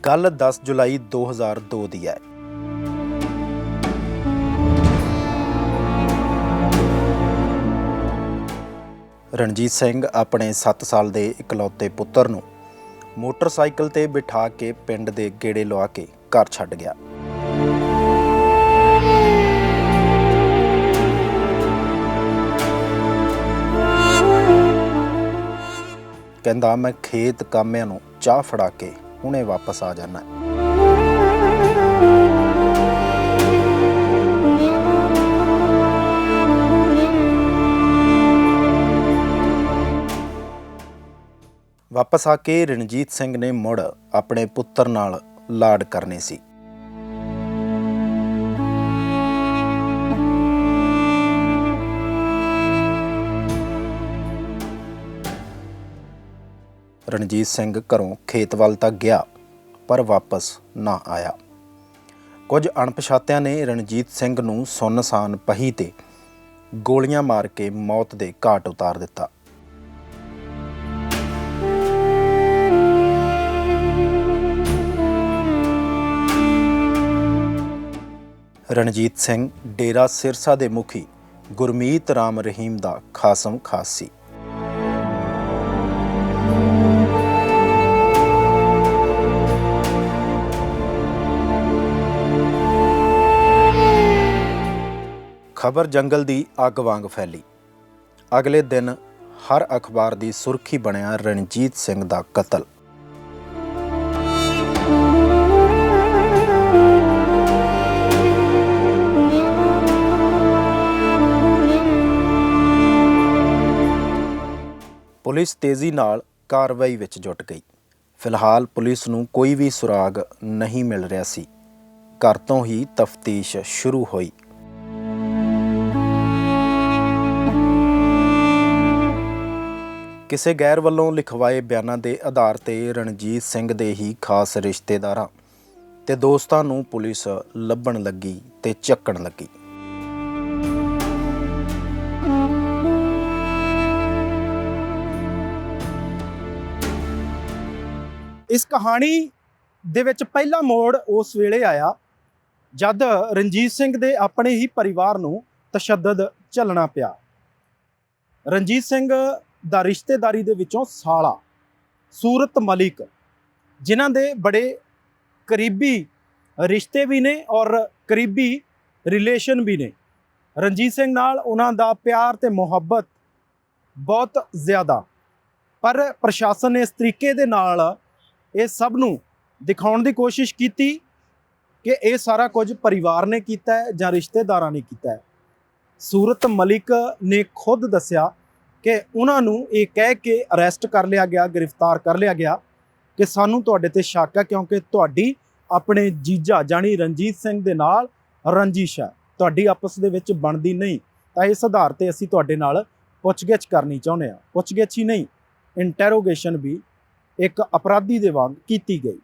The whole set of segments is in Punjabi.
ਗੱਲ 10 ਜੁਲਾਈ 2002 ਦੀ ਹੈ। ਰਣਜੀਤ ਸਿੰਘ ਆਪਣੇ 7 ਸਾਲ ਦੇ ਇਕਲੌਤੇ ਪੁੱਤਰ ਨੂੰ ਮੋਟਰਸਾਈਕਲ ਤੇ ਬਿਠਾ ਕੇ ਪਿੰਡ ਦੇ ਗੇੜੇ ਲਵਾ ਕੇ ਘਰ ਛੱਡ ਗਿਆ। ਕਹਿੰਦਾ ਮੈਂ ਖੇਤ ਕਾਮਿਆਂ ਨੂੰ ਚਾਹ ਫੜਾ ਕੇ ਹੁਣੇ ਵਾਪਸ ਆ ਜਾਣਾ। ਵਾਪਸ ਆ ਕੇ ਰਣਜੀਤ ਸਿੰਘ ਨੇ ਮੁੜ ਆਪਣੇ ਪੁੱਤਰ ਨਾਲ ਲਾਡ ਕਰਨੇ ਸੀ। ਰਣਜੀਤ ਸਿੰਘ ਘਰੋਂ ਖੇਤ ਵੱਲ ਤਾਂ ਗਿਆ ਪਰ ਵਾਪਸ ਨਾ ਆਇਆ। ਕੁਝ ਅਣਪਛਾਤਿਆਂ ਨੇ ਰਣਜੀਤ ਸਿੰਘ ਨੂੰ ਸੁੰਨਸਾਨ ਪਹੀ ਤੇ ਗੋਲੀਆਂ ਮਾਰ ਕੇ ਮੌਤ ਦੇ ਘਾਟ ਉਤਾਰ ਦਿੱਤਾ। ਰਣਜੀਤ ਸਿੰਘ ਡੇਰਾ ਸਿਰਸਾ ਦੇ ਮੁਖੀ ਗੁਰਮੀਤ ਰਾਮ ਰਹੀਮ ਦਾ ਖਾਸਮ ਖਾਸ ਸੀ। ਖਬਰ ਜੰਗਲ ਦੀ ਅੱਗ ਵਾਂਗ ਫੈਲੀ। ਅਗਲੇ ਦਿਨ ਹਰ ਅਖਬਾਰ ਦੀ ਸੁਰਖੀ ਬਣਿਆ ਰਣਜੀਤ ਸਿੰਘ ਦਾ ਕਤਲ। ਪੁਲਿਸ ਤੇਜ਼ੀ ਨਾਲ ਕਾਰਵਾਈ ਵਿੱਚ ਜੁਟ ਗਈ। ਫਿਲਹਾਲ ਪੁਲਿਸ ਨੂੰ ਕੋਈ ਵੀ ਸੁਰਾਗ ਨਹੀਂ ਮਿਲ ਰਿਹਾ ਸੀ। ਘਰ ਤੋਂ ਹੀ ਤਫਤੀਸ਼ ਸ਼ੁਰੂ ਹੋਈ। ਕਿਸੇ ਗੈਰ ਵੱਲੋਂ ਲਿਖਵਾਏ ਬਿਆਨਾਂ ਦੇ ਆਧਾਰ ਤੇ ਰਣਜੀਤ ਸਿੰਘ ਦੇ ਹੀ ਖਾਸ ਰਿਸ਼ਤੇਦਾਰਾਂ ਤੇ ਦੋਸਤਾਂ ਨੂੰ ਪੁਲਿਸ ਲੱਭਣ ਲੱਗੀ ਤੇ ਚੱਕਣ ਲੱਗੀ। ਇਸ ਕਹਾਣੀ ਦੇ ਵਿੱਚ ਪਹਿਲਾ ਮੋੜ ਉਸ ਵੇਲੇ ਆਇਆ ਜਦ ਰਣਜੀਤ ਸਿੰਘ ਦੇ ਆਪਣੇ ਹੀ ਪਰਿਵਾਰ ਨੂੰ ਤਸ਼ੱਦਦ ਝੱਲਣਾ ਪਿਆ। ਰਣਜੀਤ ਸਿੰਘ ਦਾ ਰਿਸ਼ਤੇਦਾਰੀ ਦੇ ਵਿੱਚੋਂ ਸਾਲਾ ਸੂਰਤ ਮਲਿਕ, ਜਿਨ੍ਹਾਂ ਦੇ ਬੜੇ ਕਰੀਬੀ ਰਿਸ਼ਤੇ ਵੀ ਨੇ ਔਰ ਕਰੀਬੀ ਰਿਲੇਸ਼ਨ ਵੀ ਨੇ। ਰਣਜੀਤ ਸਿੰਘ ਨਾਲ ਉਹਨਾਂ ਦਾ ਪਿਆਰ ਤੇ ਮੁਹੱਬਤ ਬਹੁਤ ਜ਼ਿਆਦਾ, ਪਰ ਪ੍ਰਸ਼ਾਸਨ ਨੇ ਇਸ ਤਰੀਕੇ ਦੇ ਨਾਲ ਇਹ ਸਭ ਨੂੰ ਦਿਖਾਉਣ ਦੀ ਕੋਸ਼ਿਸ਼ ਕੀਤੀ ਕਿ ਇਹ ਸਾਰਾ ਕੁਝ ਪਰਿਵਾਰ ਨੇ ਕੀਤਾ ਹੈ ਜਾਂ ਰਿਸ਼ਤੇਦਾਰਾਂ ਨੇ ਕੀਤਾ ਹੈ। ਸੂਰਤ ਮਲਿਕ ਨੇ ਖੁਦ ਦੱਸਿਆ ਕਿ ਉਹਨਾਂ ਨੂੰ ਇਹ ਕਹਿ ਕੇ ਅਰੈਸਟ ਕਰ ਲਿਆ ਗਿਆ, ਗ੍ਰਿਫਤਾਰ ਕਰ ਲਿਆ ਗਿਆ ਕਿ ਸਾਨੂੰ ਤੁਹਾਡੇ ਤੇ ਸ਼ੱਕ ਹੈ ਕਿਉਂਕਿ ਤੁਹਾਡੀ ਆਪਣੇ ਜੀਜਾ ਜਾਣੀ ਰਣਜੀਤ ਸਿੰਘ ਦੇ ਨਾਲ ਰੰਜਿਸ਼ ਹੈ, ਤੁਹਾਡੀ ਆਪਸ ਦੇ ਵਿੱਚ ਬਣਦੀ ਨਹੀਂ, ਤਾਂ ਇਸ ਆਧਾਰ ਤੇ ਅਸੀਂ ਤੁਹਾਡੇ ਨਾਲ ਪੁੱਛਗਿੱਛ ਕਰਨੀ ਚਾਹੁੰਦੇ ਹਾਂ। ਪੁੱਛਗਿੱਛ ਹੀ ਨਹੀਂ, ਇੰਟਰੋਗੇਸ਼ਨ ਵੀ ਇੱਕ ਅਪਰਾਧੀ ਦੇ ਵਾਂਗ ਕੀਤੀ ਗਈ।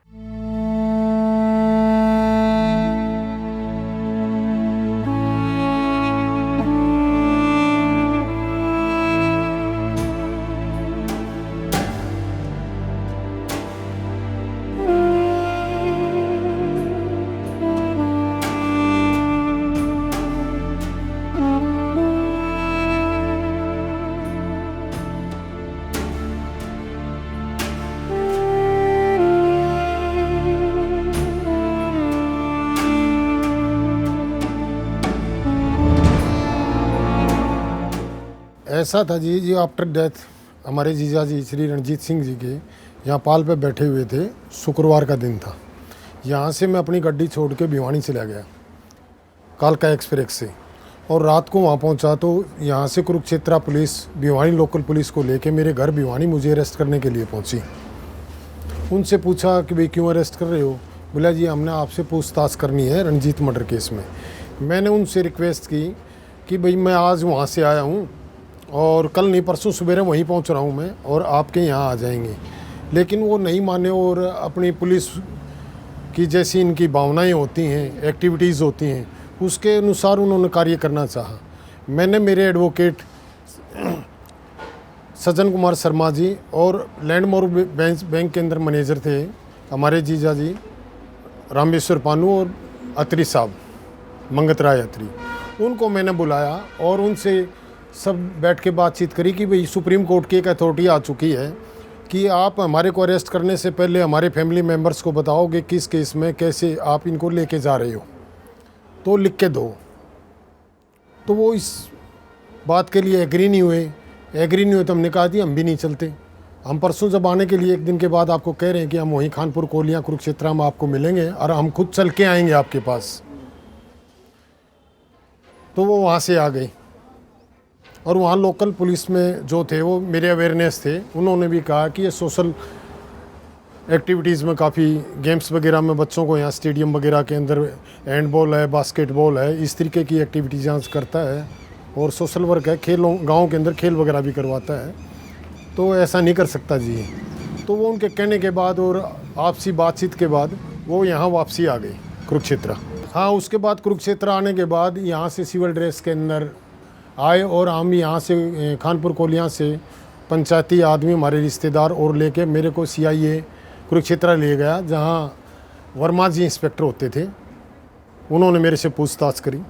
ऐसा था जी आफ्टर डेथ हमारे जीजा जी श्री रणजीत सिंह जी के यहाँ पाल पे बैठे हुए थे। शुक्रवार का दिन था। यहाँ से मैं अपनी गड्डी छोड़ के भिवानी चला गया कालका एक्सप्रेस से, और रात को वहाँ पहुँचा तो यहाँ से Kurukshetra police Bhiwani local police को लेके मेरे घर भिवानी मुझे अरेस्ट करने के लिए पहुँची। उनसे पूछा कि भाई क्यों अरेस्ट कर रहे हो? बोला जी हमने आपसे पूछताछ करनी है रणजीत मर्डर केस में। मैंने उनसे रिक्वेस्ट की कि भाई मैं आज वहाँ से आया हूँ और कल नहीं परसों सवेरे वहीं पहुंच रहा हूं मैं और आपके यहाँ आ जाएंगे, लेकिन वो नहीं माने और अपनी पुलिस की जैसी इनकी भावनाएं होती हैं, एक्टिविटीज़ होती हैं, उसके अनुसार उन्होंने कार्य करना चाहा। मैंने मेरे एडवोकेट सज्जन कुमार शर्मा जी और लैंडमार्क बैंक के अंदर मैनेजर थे हमारे जीजा जी, रामेश्वर पानू और अत्री साहब, मंगत राय अत्री, उनको मैंने बुलाया और उनसे सब बैठ के बातचीत करी कि भाई सुप्रीम कोर्ट की एक अथॉरिटी आ चुकी है कि आप हमारे को अरेस्ट करने से पहले हमारे फैमिली मेम्बर्स को बताओ कि किस केस में कैसे आप इनको लेके जा रहे हो, तो लिख के दो। तो वो इस बात के लिए एग्री नहीं हुए तो हमने कहा कि हम भी नहीं चलते। हम परसों जब आने के लिए 1 दिन के बाद आपको कह रहे हैं कि हम वहीं खानपुर कोलियाँ कुरुक्षेत्र में आपको मिलेंगे और हम खुद चल के आएंगे आपके पास। तो वो वहाँ से आ गए और वहाँ लोकल पुलिस में जो थे वो मेरे अवेयरनेस थे, उन्होंने भी कहा कि ये सोशल एक्टिविटीज़ में काफ़ी गेम्स वगैरह में बच्चों को यहाँ स्टेडियम वगैरह के अंदर हैंडबॉल है, बास्केटबॉल है, इस तरीके की एक्टिविटीज़ यहाँ करता है और सोशल वर्क है, खेलों गाँव के अंदर खेल वगैरह भी करवाता है, तो ऐसा नहीं कर सकता जी। तो वो उनके कहने के बाद और आपसी बातचीत के बाद वो यहाँ वापसी आ गई कुरुक्षेत्र। हाँ, उसके बाद कुरुक्षेत्र आने के बाद यहाँ से सिविल ड्रेस के अंदर आए और हम यहाँ से खानपुर कोलियाँ से पंचायती आदमी हमारे रिश्तेदार और लेके मेरे को CIA कुरुक्षेत्र ले गया, जहाँ वर्मा जी इंस्पेक्टर होते थे। उन्होंने मेरे से पूछताछ करी।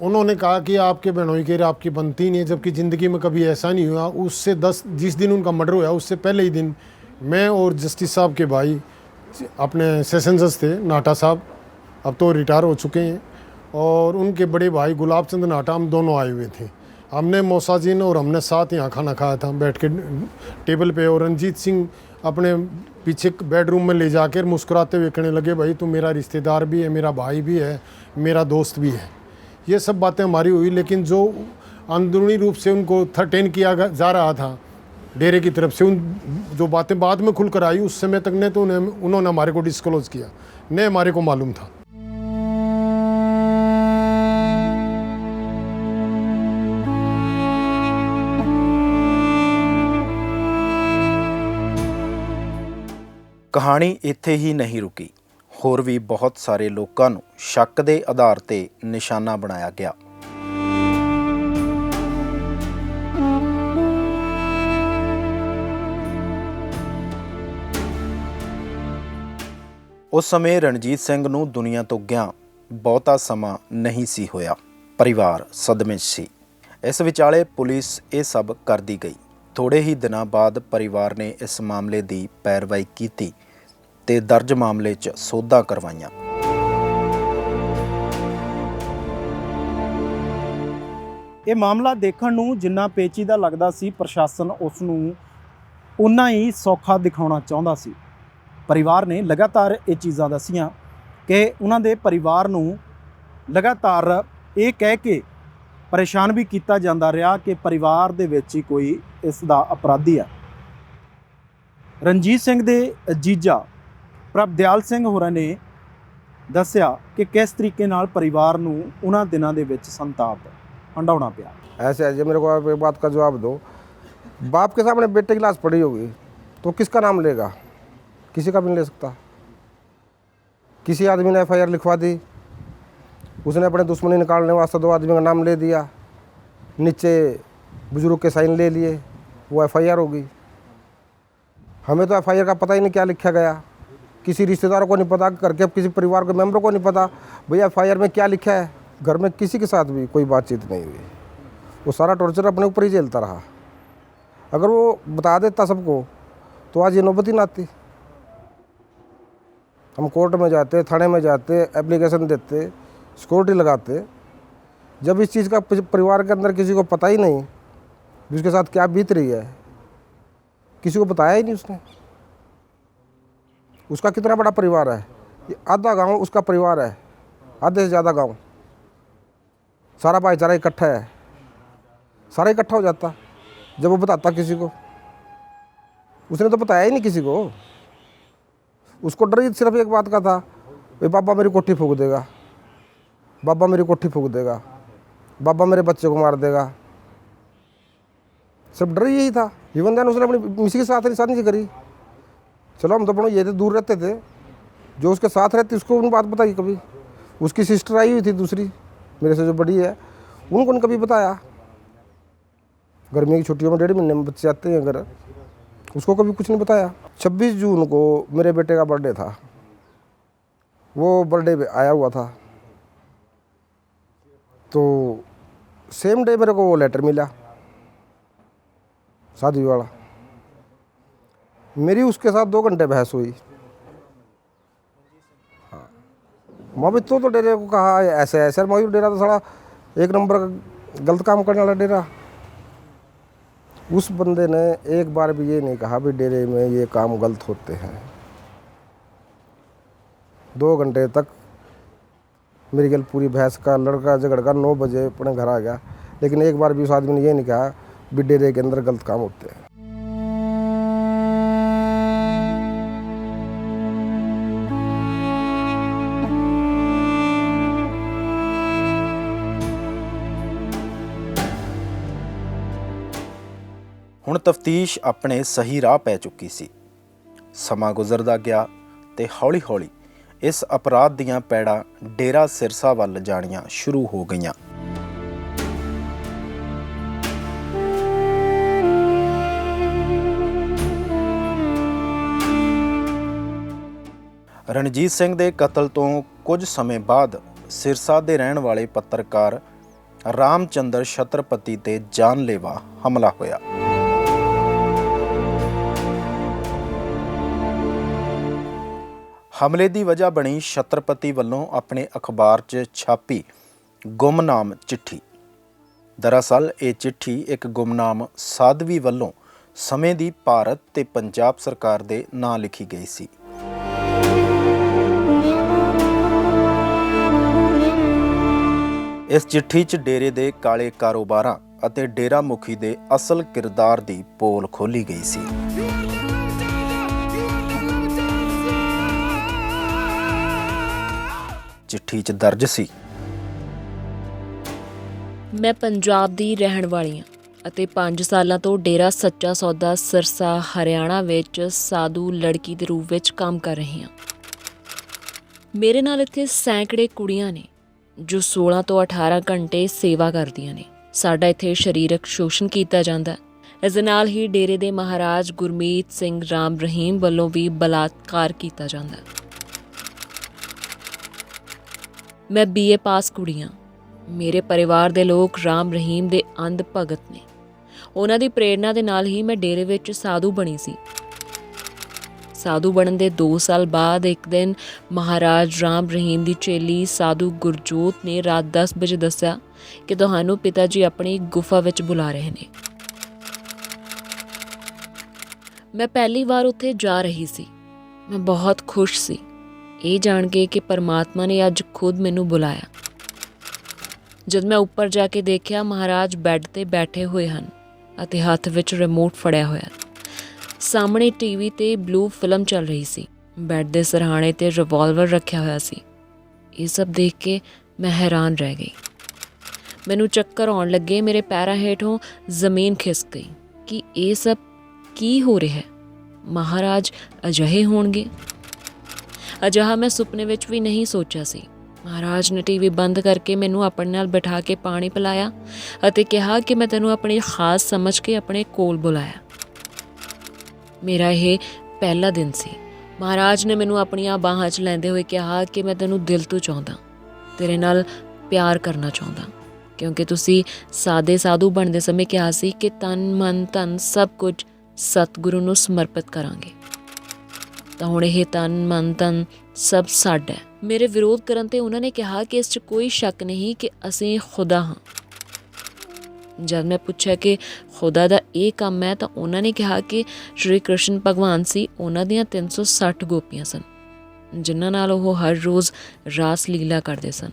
उन्होंने कहा कि आपके बहनोई के आपकी बनती नहीं है, जबकि ज़िंदगी में कभी ऐसा नहीं हुआ। उससे जिस दिन उनका मर्डर हुआ उससे पहले ही दिन मैं और जस्टिस साहब के भाई अपने सेशन जज थे नाटा साहब, अब तो रिटायर हो चुके हैं, और उनके बड़े भाई गुलाब चंद नाटा, हम दोनों आए हुए थे। हमने मौसाजीन और हमने साथ यहाँ खाना खाया था बैठ के टेबल पे। और रंजीत सिंह अपने पीछे बेडरूम में ले जाकर मुस्कुराते हुए कहने लगे, भाई तू मेरा रिश्तेदार भी है, मेरा भाई भी है, मेरा दोस्त भी है। ये सब बातें हमारी हुई, लेकिन जो अंदरूनी रूप से उनको थर्टेन किया जा रहा था डेरे की तरफ से, उन जो बातें बाद में खुलकर आई उस समय तक ने तो उन्होंने हमारे को डिस्क्लोज किया, ने हमारे को मालूम था। ਕਹਾਣੀ ਇੱਥੇ ਹੀ ਨਹੀਂ ਰੁਕੀ। ਹੋਰ ਵੀ ਬਹੁਤ ਸਾਰੇ ਲੋਕਾਂ ਨੂੰ ਸ਼ੱਕ ਦੇ ਆਧਾਰ ਤੇ ਨਿਸ਼ਾਨਾ ਬਣਾਇਆ ਗਿਆ। ਉਸ ਸਮੇਂ ਰਣਜੀਤ ਸਿੰਘ ਨੂੰ ਦੁਨੀਆ ਤੋਂ ਗਿਆ ਬਹੁਤਾ ਸਮਾਂ ਨਹੀਂ ਸੀ ਹੋਇਆ। ਪਰਿਵਾਰ ਸਦਮੇ 'ਚ ਸੀ। ਇਸ ਵਿਚਾਲੇ ਪੁਲਿਸ ਇਹ ਸਭ ਕਰਦੀ ਗਈ। ਥੋੜੇ ਹੀ ਦਿਨਾਂ ਬਾਅਦ ਪਰਿਵਾਰ ਨੇ ਇਸ ਮਾਮਲੇ ਦੀ ਪੈਰਵਾਈ ਕੀਤੀ ਤੇ ਦਰਜ ਮਾਮਲੇ 'ਚ ਸੋਧਾਂ ਕਰਵਾਈਆਂ। ਇਹ ਮਾਮਲਾ ਦੇਖਣ ਨੂੰ ਜਿੰਨਾ ਪੇਚੀਦਾ ਲੱਗਦਾ ਸੀ, ਪ੍ਰਸ਼ਾਸਨ ਉਸ ਨੂੰ ਉਨਾ ਹੀ ਸੌਖਾ ਦਿਖਾਉਣਾ ਚਾਹੁੰਦਾ ਸੀ। ਪਰਿਵਾਰ ਨੇ ਲਗਾਤਾਰ ਇਹ ਚੀਜ਼ਾਂ ਦੱਸੀਆਂ ਕਿ ਉਹਨਾਂ ਦੇ ਪਰਿਵਾਰ ਨੂੰ ਲਗਾਤਾਰ ਇਹ ਕਹਿ ਕੇ ਪਰੇਸ਼ਾਨ ਵੀ ਕੀਤਾ ਜਾਂਦਾ ਰਿਹਾ ਕਿ ਪਰਿਵਾਰ ਦੇ ਵਿੱਚ ਹੀ ਕੋਈ ਇਸ ਦਾ ਅਪਰਾਧੀ ਆ। ਰਣਜੀਤ ਸਿੰਘ ਦੇ ਜੀਜਾ ਪ੍ਰਭਦਿਆਲ ਸਿੰਘ ਹੋਰਾਂ ਨੇ ਦੱਸਿਆ ਕਿ ਕਿਸ ਤਰੀਕੇ ਨਾਲ ਪਰਿਵਾਰ ਨੂੰ ਉਹਨਾਂ ਦਿਨਾਂ ਦੇ ਵਿੱਚ ਸੰਤਾਪ हंडाना पिया। ऐसे है, मेरे को आप एक बात का जवाब दो। बाप के सामने बेटे की लाश पड़ी होगी तो किसका नाम लेगा? किसी का भी नहीं ले सकता। किसी आदमी ने FIR लिखवा दी, उसने अपने दुश्मनी निकालने वास्ते 2 आदमी का नाम ले दिया, नीचे बुजुर्ग के साइन ले लिए, वो FIR होगी। हमें तो FIR का पता ही नहीं क्या लिखा गया। किसी रिश्तेदारों को नहीं पता, घर के किसी परिवार के मेम्बर को नहीं पता भैया FIR में क्या लिखा है। घर में किसी के साथ भी कोई बातचीत नहीं हुई। वो सारा टॉर्चर अपने ऊपर ही झेलता रहा। अगर वो बता देता सबको तो आज ये नौबत ही ना आती। हम कोर्ट में जाते, थाने में जाते, एप्लीकेशन देते, सिक्योरिटी लगाते। जब इस चीज़ का परिवार के अंदर किसी को पता ही नहीं कि उसके साथ क्या बीत रही है, किसी को बताया ही नहीं उसने। उसका कितना बड़ा परिवार है, ये आधा गांव उसका परिवार है, आधे से ज़्यादा गांव, सारा भाईचारा इकट्ठा है, सारा इकट्ठा हो जाता जब वो बताता किसी को। उसने तो बताया ही नहीं किसी को। उसको डर ही सिर्फ एक बात का था, भाई बाबा मेरी कोठी फूंक देगा, बाबा मेरी कोठी फूंक देगा, बाबा मेरे बच्चे को मार देगा। सिर्फ डर यही था। जीवन दान उसने अपनी मिसी के साथ नहीं करी। चलो हम तो अपनों ये थे, दूर रहते थे, जो उसके साथ रहती उसको उन बात बताई कभी। उसकी सिस्टर आई हुई थी दूसरी मेरे से जो बड़ी है, उनको नहीं कभी बताया। गर्मी की छुट्टियों में 1.5 महीने में बच्चे आते हैं अगर, उसको कभी कुछ नहीं बताया। 26 जून को मेरे बेटे का बर्थडे था। वो बर्थडे पे आया हुआ था, तो सेम डे मेरे को वो लेटर मिला शादी वाला। मेरी उसके साथ 2 घंटे बहस हुई। हाँ, मैं भी तो डेरे को कहा ऐसे ऐसे, मैं भी डेरा तो साला एक नंबर का गलत काम करने वाला डेरा। उस बंदे ने एक बार भी ये नहीं कहा भी डेरे में ये काम गलत होते हैं। 2 घंटे तक मेरी गल पूरी बहस का लड़का झगड़ का 9 बजे अपने घर आ गया, लेकिन एक बार भी उस आदमी ने ये नहीं कहा भी डेरे के अंदर गलत काम होते हैं। ਹੁਣ ਤਫਤੀਸ਼ ਆਪਣੇ ਸਹੀ ਰਾਹ ਪੈ ਚੁੱਕੀ ਸੀ। ਸਮਾਂ ਗੁਜ਼ਰਦਾ ਗਿਆ ਤੇ ਹੌਲੀ-ਹੌਲੀ ਇਸ ਅਪਰਾਧ ਦੀਆਂ ਪੈੜਾਂ ਡੇਰਾ ਸਿਰਸਾ ਵੱਲ ਜਾਣੀਆਂ ਸ਼ੁਰੂ ਹੋ ਗਈਆਂ। ਰਣਜੀਤ ਸਿੰਘ ਦੇ ਕਤਲ ਤੋਂ ਕੁਝ ਸਮੇਂ ਬਾਅਦ ਸਿਰਸਾ ਦੇ ਰਹਿਣ ਵਾਲੇ ਪੱਤਰਕਾਰ ਰਾਮਚੰਦਰ ਛਤਰਪਤੀ ਤੇ ਜਾਨਲੇਵਾ ਹਮਲਾ ਹੋਇਆ। ਹਮਲੇ ਦੀ ਵਜ੍ਹਾ ਬਣੀ ਛਤਰਪਤੀ ਵੱਲੋਂ ਆਪਣੇ ਅਖਬਾਰ 'ਚ ਛਾਪੀ ਗੁੰਮਨਾਮ ਚਿੱਠੀ। ਦਰਅਸਲ ਇਹ ਚਿੱਠੀ ਇੱਕ ਗੁੰਮਨਾਮ ਸਾਧਵੀ ਵੱਲੋਂ ਸਮੇਂ ਦੀ ਭਾਰਤ ਤੇ ਪੰਜਾਬ ਸਰਕਾਰ ਦੇ ਨਾਂ ਲਿਖੀ ਗਈ ਸੀ। ਇਸ ਚਿੱਠੀ 'ਚ ਡੇਰੇ ਦੇ ਕਾਲੇ ਕਾਰੋਬਾਰਾਂ ਅਤੇ ਡੇਰਾ ਮੁਖੀ ਦੇ ਅਸਲ ਕਿਰਦਾਰ ਦੀ ਪੋਲ ਖੋਲ੍ਹੀ ਗਈ ਸੀ। ਚਿੱਠੀ 'ਚ ਦਰਜ ਸੀ, ਮੈਂ ਪੰਜਾਬ ਦੀ ਰਹਿਣ ਵਾਲੀ ਹਾਂ ਅਤੇ 5 ਸਾਲਾਂ ਤੋਂ ਡੇਰਾ ਸੱਚਾ ਸੌਦਾ ਸਿਰਸਾ ਹਰਿਆਣਾ ਵਿੱਚ ਸਾਧੂ ਲੜਕੀ ਦੇ ਰੂਪ ਵਿੱਚ ਕੰਮ ਕਰ ਰਹੀ ਹਾਂ। ਮੇਰੇ ਨਾਲ ਇੱਥੇ ਸੈਂਕੜੇ ਕੁੜੀਆਂ ਨੇ ਜੋ 16 ਤੋਂ 18 ਘੰਟੇ ਸੇਵਾ ਕਰਦੀਆਂ ਨੇ। ਸਾਡਾ ਇੱਥੇ ਸਰੀਰਕ ਸ਼ੋਸ਼ਣ ਕੀਤਾ ਜਾਂਦਾ। ਇਸ ਦੇ ਨਾਲ ਹੀ ਡੇਰੇ ਦੇ ਮਹਾਰਾਜ ਗੁਰਮੀਤ ਸਿੰਘ ਰਾਮ ਰਹੀਮ ਵੱਲੋਂ ਵੀ ਬਲਾਤਕਾਰ ਕੀਤਾ ਜਾਂਦਾ। ਮੈਂ BA ਪਾਸ ਕੁੜੀ ਹਾਂ। ਮੇਰੇ ਪਰਿਵਾਰ ਦੇ ਲੋਕ ਰਾਮ ਰਹੀਮ ਦੇ ਅੰਧ ਭਗਤ ਨੇ। ਉਹਨਾਂ ਦੀ ਪ੍ਰੇਰਨਾ ਦੇ ਨਾਲ ਹੀ ਮੈਂ ਡੇਰੇ ਵਿੱਚ ਸਾਧੂ ਬਣੀ ਸੀ। ਸਾਧੂ ਬਣਨ ਦੇ 2 ਸਾਲ ਬਾਅਦ ਇੱਕ ਦਿਨ ਮਹਾਰਾਜ ਰਾਮ ਰਹੀਮ ਦੀ ਚੇਲੀ ਸਾਧੂ ਗੁਰਜੋਤ ਨੇ ਰਾਤ 10 ਵਜੇ ਦੱਸਿਆ ਕਿ ਤੁਹਾਨੂੰ ਪਿਤਾ ਜੀ ਆਪਣੀ ਗੁਫਾ ਵਿੱਚ ਬੁਲਾ ਰਹੇ ਨੇ। ਮੈਂ ਪਹਿਲੀ ਵਾਰ ਉੱਥੇ ਜਾ ਰਹੀ ਸੀ। ਮੈਂ ਬਹੁਤ ਖੁਸ਼ ਸੀ ਇਹ ਜਾਣ ਕੇ ਕਿ ਪਰਮਾਤਮਾ ਨੇ ਅੱਜ ਖੁਦ ਮੈਨੂੰ ਬੁਲਾਇਆ। ਜਦ ਮੈਂ ਉੱਪਰ ਜਾ ਕੇ ਦੇਖਿਆ, ਮਹਾਰਾਜ ਬੈੱਡ ਤੇ ਬੈਠੇ ਹੋਏ ਹਨ ਅਤੇ ਹੱਥ ਵਿੱਚ ਰਿਮੋਟ ਫੜਿਆ ਹੋਇਆ। ਸਾਹਮਣੇ TV ਤੇ ਬਲੂ ਫਿਲਮ ਚੱਲ ਰਹੀ ਸੀ। ਬੈੱਡ ਦੇ ਸਰਹਾਣੇ ਤੇ ਰਿਵਾਲਵਰ ਰੱਖਿਆ ਹੋਇਆ ਸੀ। ਇਹ ਸਭ ਦੇਖ ਕੇ ਮੈਂ ਹੈਰਾਨ ਰਹਿ ਗਈ। ਮੈਨੂੰ ਚੱਕਰ ਆਉਣ ਲੱਗੇ। ਮੇਰੇ ਪੈਰਾਂ ਹੇਠੋਂ ਜ਼ਮੀਨ ਖਿਸਕ ਗਈ ਕਿ ਇਹ ਸਭ ਕੀ ਹੋ ਰਿਹਾ ਹੈ। ਮਹਾਰਾਜ ਅਜਿਹੇ ਹੋਣਗੇ? ਅਜਿਹਾ ਮੈਂ ਸੁਪਨੇ ਵਿੱਚ ਵੀ ਨਹੀਂ ਸੋਚਿਆ ਸੀ। ਮਹਾਰਾਜ ਨੇ TV ਬੰਦ ਕਰਕੇ ਮੈਨੂੰ ਆਪਣੇ ਨਾਲ ਬਿਠਾ ਕੇ ਪਾਣੀ ਪਿਲਾਇਆ ਅਤੇ ਕਿਹਾ ਕਿ ਮੈਂ ਤੈਨੂੰ ਆਪਣੀ ਖਾਸ ਸਮਝ ਕੇ ਆਪਣੇ ਕੋਲ ਬੁਲਾਇਆ। ਮੇਰਾ ਇਹ ਪਹਿਲਾ ਦਿਨ ਸੀ। ਮਹਾਰਾਜ ਨੇ ਮੈਨੂੰ ਆਪਣੀਆਂ ਬਾਹਾਂ 'ਚ ਲੈਂਦੇ ਹੋਏ ਕਿਹਾ ਕਿ ਮੈਂ ਤੈਨੂੰ ਦਿਲ ਤੋਂ ਚਾਹੁੰਦਾ, ਤੇਰੇ ਨਾਲ ਪਿਆਰ ਕਰਨਾ ਚਾਹੁੰਦਾ, ਕਿਉਂਕਿ ਤੁਸੀਂ ਸਾਦੇ ਸਾਧੂ ਬਣਦੇ ਸਮੇਂ ਕਿਹਾ ਸੀ ਕਿ ਤਨ ਮਨ ਧਨ ਸਭ ਕੁਝ ਸਤਿਗੁਰੂ ਨੂੰ ਸਮਰਪਿਤ ਕਰਾਂਗੇ। ਤਾਂ ਹੁਣ ਇਹ ਤਨ ਮਨ ਧਨ ਸਭ ਸਾਡਾ ਹੈ। ਮੇਰੇ ਵਿਰੋਧ ਕਰਨ ਤੇ ਉਹਨਾਂ ਨੇ ਕਿਹਾ ਕਿ ਇਸ 'ਚ ਕੋਈ ਸ਼ੱਕ ਨਹੀਂ ਕਿ ਅਸੀਂ ਖੁਦਾ ਹਾਂ। ਜਦ ਮੈਂ ਪੁੱਛਿਆ ਕਿ ਖੁਦਾ ਦਾ ਇਹ ਕੰਮ ਹੈ ਤਾਂ ਉਹਨਾਂ ਨੇ ਕਿਹਾ ਕਿ ਸ਼੍ਰੀ ਕ੍ਰਿਸ਼ਨ ਭਗਵਾਨ ਸੀ, ਉਹਨਾਂ ਦੀਆਂ 360 ਗੋਪੀਆਂ ਸਨ ਜਿਨ੍ਹਾਂ ਨਾਲ ਉਹ ਹਰ ਰੋਜ਼ ਰਾਸ ਲੀਲਾ ਕਰਦੇ ਸਨ।